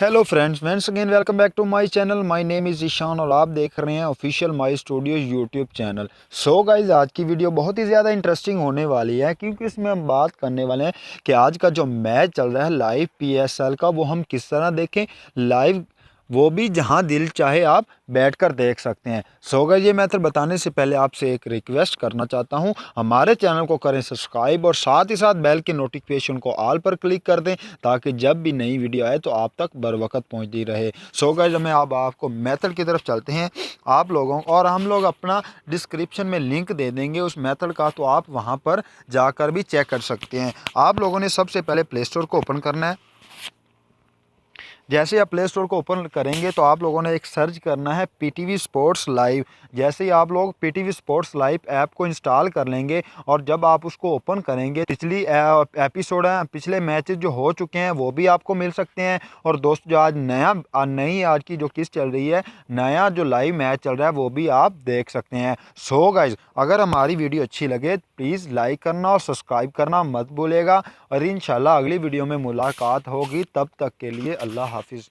Hello friends, once again welcome back to my channel. My name is Ishaan और आप देख रहे हैं official my studio YouTube channel. So guys, आज की वीडियो बहुत ही ज़्यादा इंटरेस्टिंग होने वाली है क्योंकि इसमें हम बात करने वाले हैं कि आज का जो मैच चल रहा है लाइव पीएसएल का, वो हम किस तरह देखें लाइव, वो भी जहां दिल चाहे आप बैठकर देख सकते हैं। सो गाइस, ये मेथड बताने से पहले आपसे एक रिक्वेस्ट करना चाहता हूं, हमारे चैनल को करें सब्सक्राइब और साथ ही साथ बेल के नोटिफिकेशन को ऑल पर क्लिक कर दें ताकि जब भी नई वीडियो आए तो आप तक बर वक्त पहुँचती रहे। सो गाइस, मैं अब आपको मेथड की तरफ चलते हैं आप लोगों, और हम लोग अपना डिस्क्रिप्शन में लिंक दे देंगे उस मेथड का, तो आप वहाँ पर जाकर भी चेक कर सकते हैं। आप लोगों ने सबसे पहले प्ले स्टोर को ओपन करना है। जैसे आप प्ले स्टोर को ओपन करेंगे तो आप लोगों ने एक सर्च करना है पीटीवी स्पोर्ट्स लाइव। जैसे ही आप लोग पीटीवी स्पोर्ट्स लाइव ऐप को इंस्टॉल कर लेंगे और जब आप उसको ओपन करेंगे, पिछली एपिसोड है, पिछले मैचेस जो हो चुके हैं वो भी आपको मिल सकते हैं। और दोस्त, जो आज नई आज की जो किस चल रही है, नया जो लाइव मैच चल रहा है, वो भी आप देख सकते हैं। सो गाइज, अगर हमारी वीडियो अच्छी लगे प्लीज़ लाइक करना और सब्सक्राइब करना मत भूलिएगा। और इंशाल्लाह अगली वीडियो में मुलाकात होगी। तब तक के लिए अल्लाह हाफिज़।